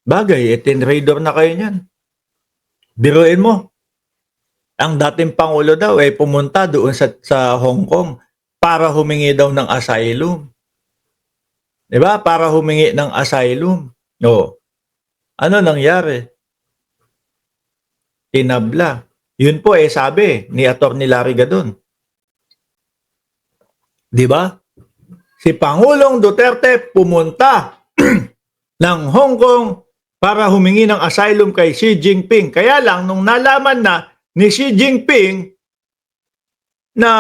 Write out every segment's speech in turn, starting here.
Bagay, tinrader na kayo niyan. Biruin mo, ang dating Pangulo daw ay pumunta doon sa Hong Kong para humingi daw ng asylum. 'Di ba? Para humingi ng asylum. O, ano nangyari? Tinabla. Yun po sabi ni Atty. Larry Gadon. 'Di ba? Si Pangulong Duterte pumunta ng Hong Kong para humingi ng asylum kay Xi Jinping. Kaya lang, nung nalaman na ni Xi Jinping na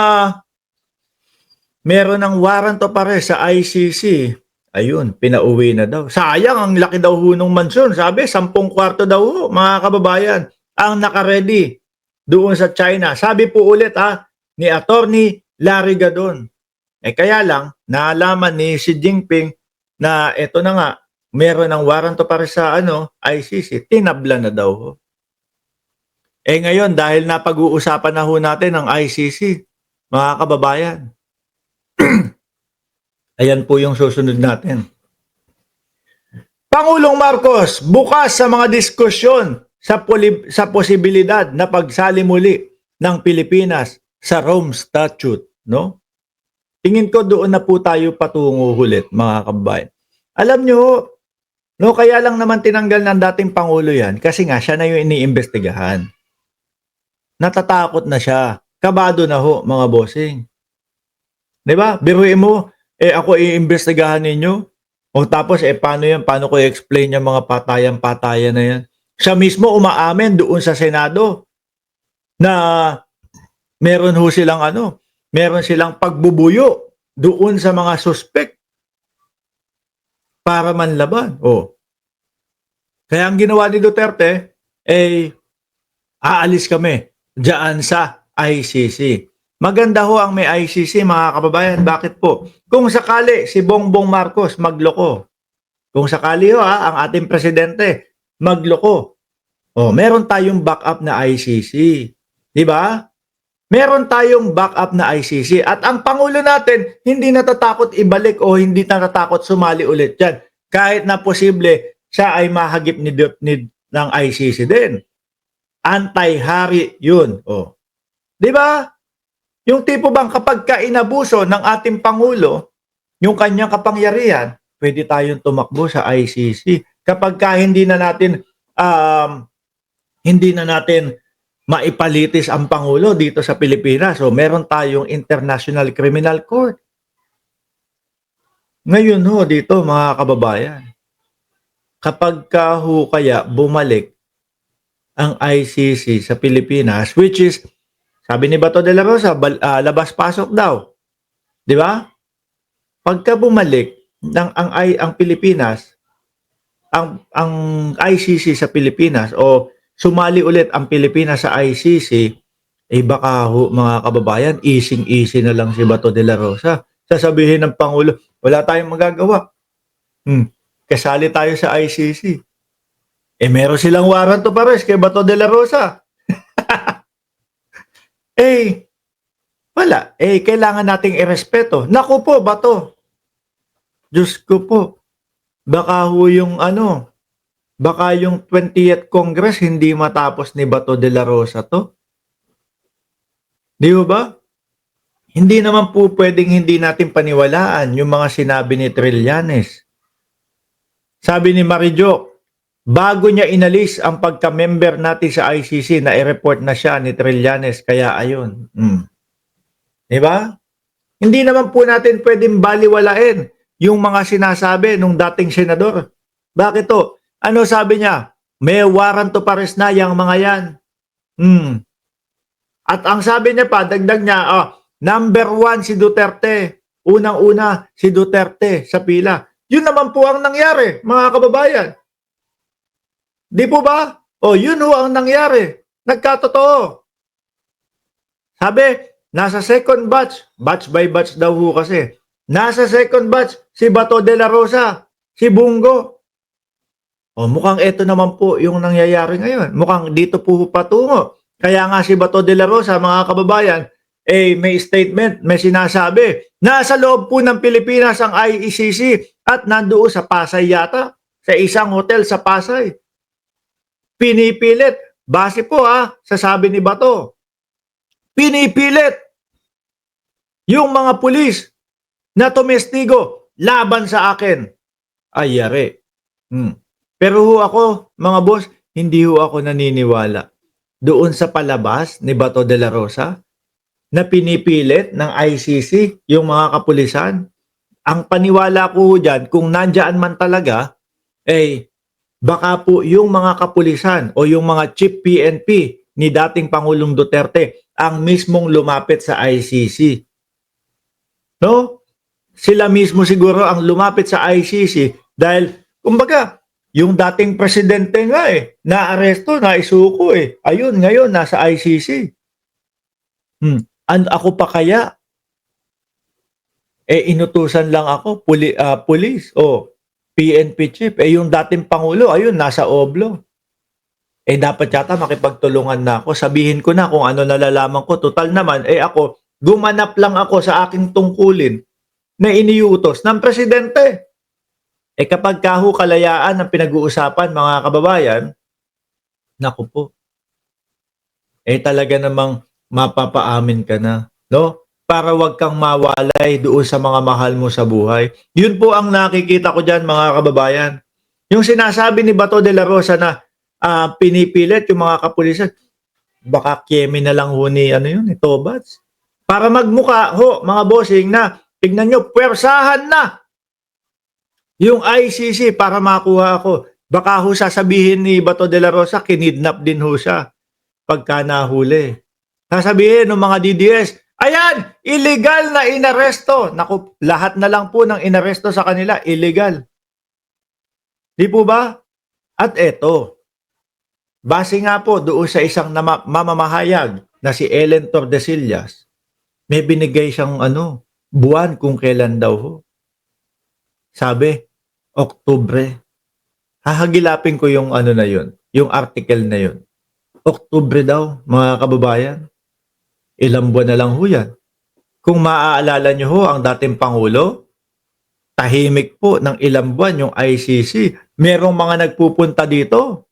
meron ng warrant of arrest sa ICC, ayun, pinauwi na daw. Sayang, ang laki daw ho ng mansyon. Sabi, 10 kwarto daw ho, mga kababayan, ang nakaredy doon sa China. Sabi po ulit ni Atty. Larry Gadon. Kaya lang, naalaman ni Xi Jinping na eto na nga, meron ng warrant of arrest sa ICC, tinabla na daw ho. Ngayon, dahil napag-uusapan na ho natin ang ICC, mga kababayan, ayan po yung susunod natin. Pangulong Marcos, bukas sa mga diskusyon sa posibilidad na pagsali muli ng Pilipinas sa Rome Statute, no? Tingin ko doon na po tayo patungo ulit, mga kababayan. Alam nyo, no, kaya lang naman tinanggal ng dating Pangulo yan kasi nga siya na yung iniimbestigahan. Natatakot na siya. Kabado na ho, mga bossing. 'Di ba? Biruin mo, ako iimbestigahan ninyo. O tapos, paano yan? Paano ko i-explain yung mga patayan-patayan na yan? Siya mismo umaamin doon sa Senado na meron ho silang meron silang pagbubuyo doon sa mga suspect para manlaban. Kaya ang ginawa ni Duterte, aalis kami diyan sa ICC. Maganda ho ang may ICC, mga kababayan. Bakit po? Kung sakali si Bongbong Marcos magloko, kung sakali ho ang ating presidente magloko, meron tayong backup na ICC. Di ba? Meron tayong backup na ICC. At ang Pangulo natin, hindi natatakot ibalik o hindi natatakot sumali ulit dyan. Kahit na posible siya ay mahagip ng ICC din. Anti-hari yun. Di ba? Yung tipo bang kapag inabuso ng ating Pangulo, yung kanyang kapangyarihan, pwede tayong tumakbo sa ICC. Kapag hindi na natin maipalitis ang Pangulo dito sa Pilipinas. Meron tayong International Criminal Court. Ngayon ho dito, mga kababayan, kapag kaya bumalik ang ICC sa Pilipinas, which is, sabi ni Bato de la Rosa, labas-pasok daw. Di ba? Pagka bumalik ang Pilipinas, ang ICC sa Pilipinas o sumali ulit ang Pilipinas sa ICC, baka ho, mga kababayan, easy na lang si Bato de la Rosa. Sasabihin ng Pangulo, wala tayong magagawa. Kasali tayo sa ICC. Meron silang warrant of arrest kay Bato de la Rosa. Wala. Kailangan nating irespeto. Naku po, Bato. Diyos ko po. Baka ho yung baka yung 20th Congress hindi matapos ni Bato de la Rosa to. Di ba? Hindi naman po pwedeng hindi natin paniwalaan yung mga sinabi ni Trillanes. Sabi ni Marijo, bago niya inalis ang pagka-member natin sa ICC, na i-report na siya ni Trillanes, kaya ayun. Di ba? Hindi naman po natin pwedeng baliwalain yung mga sinasabi nung dating senador. Bakit to? Ano sabi niya? May warrant of arrest na yung mga yan. At ang sabi niya pa, dagdag niya, number 1 si Duterte. Unang-una si Duterte sa pila. Yun naman po ang nangyari, mga kababayan. Di po ba? Yun ho ang nangyari. Nagkatotoo. Sabi, nasa second batch by batch daw ho kasi. Nasa second batch si Bato de la Rosa, si Bungo. Mukhang ito naman po yung nangyayari ngayon. Mukhang dito po patungo. Kaya nga si Bato de la Rosa, mga kababayan, may statement, may sinasabi. Nasa loob po ng Pilipinas ang ICC at nandoon sa Pasay yata. sa isang hotel sa Pasay. Pinipilit. Base po sa sabi ni Bato. Pinipilit yung mga pulis na tumestigo laban sa akin. Ay, yari. Pero ako, mga boss, hindi ako naniniwala doon sa palabas ni Bato de la Rosa na pinipilit ng ICC yung mga kapulisan. Ang paniwala ko dyan, kung nandyan man talaga, baka po yung mga kapulisan o yung mga chief PNP ni dating Pangulong Duterte ang mismong lumapit sa ICC. No? Sila mismo siguro ang lumapit sa ICC dahil, kumbaga, yung dating presidente nga na-aresto, na-isuko Ayun, ngayon, nasa ICC. And ako pa kaya? Inutusan lang ako, pulis o PNP chief. Yung dating Pangulo, ayun, nasa Oblo. Dapat yata makipagtulungan na ako. Sabihin ko na kung ano nalalaman ko. Total naman, ako, gumanap lang ako sa aking tungkulin na iniutos ng presidente. Kapag kalayaan ang pinag-uusapan, mga kababayan, naku po, talaga namang mapapaamin ka na, no? Para wag kang mawalay doon sa mga mahal mo sa buhay. Yun po ang nakikita ko dyan, mga kababayan. Yung sinasabi ni Bato de la Rosa na pinipilit yung mga kapulisan, baka Kiemi na lang ho ni Tobats. Para magmuka mga bossing na, tignan nyo, puwersahan na yung ICC para makuha ako. Baka ho sasabihin ni Bato de la Rosa, kinidnap din ho siya pagka nahuli. Sasabihin ng mga DDS, ayan, illegal na inaresto. Naku, lahat na lang po ng inaresto sa kanila, illegal. Di po ba? At eto, base nga po doon sa isang mamamahayag na si Ellen Tordesillas, may binigay siyang buwan kung kailan daw ho. Sabi, Oktubre. Hahagilapin ko yung na yun, yung article na yun. Oktubre daw, mga kababayan. Ilang buwan na lang ho yan. Kung maaalala nyo ho ang dating Pangulo, tahimik po ng ilang buwan yung ICC. Merong mga nagpupunta dito.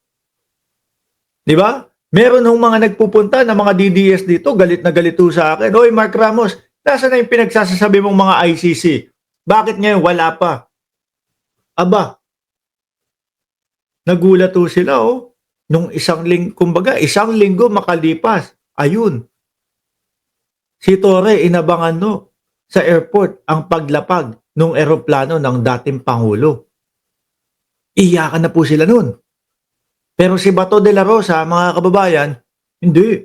Di ba? Meron hong mga nagpupunta na mga DDS dito, galit na galit ho sa akin. Oy, Mark Ramos, nasa na yung pinagsasasabi mong mga ICC? Bakit ngayon wala pa? Aba, nagulat ho sila nung isang linggo makalipas. Ayun. Si Torre inabangan sa airport ang paglapag ng eroplano ng dating Pangulo. Iyakan na po sila nun. Pero si Bato de la Rosa, mga kababayan, hindi.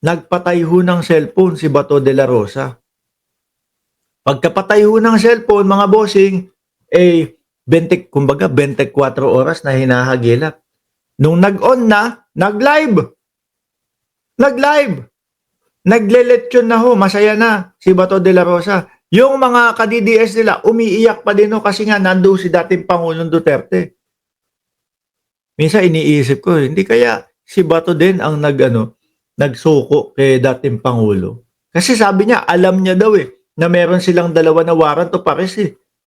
Nagpatay ho ng cellphone si Bato de la Rosa. Pagkapatay ho ng cellphone, mga bossing, 24 oras na hinahagilap. Nung nag-on na, nag-live. Nagle-lechon na ho, masaya na si Bato de la Rosa. Yung mga ka-DDS nila, umiiyak pa din kasi nga nandoon si dating Pangulong Duterte. Minsan iniisip ko, hindi kaya si Bato din ang nagsuko kay dating Pangulo. Kasi sabi niya, alam niya daw na meron silang dalawa na warrant of arrest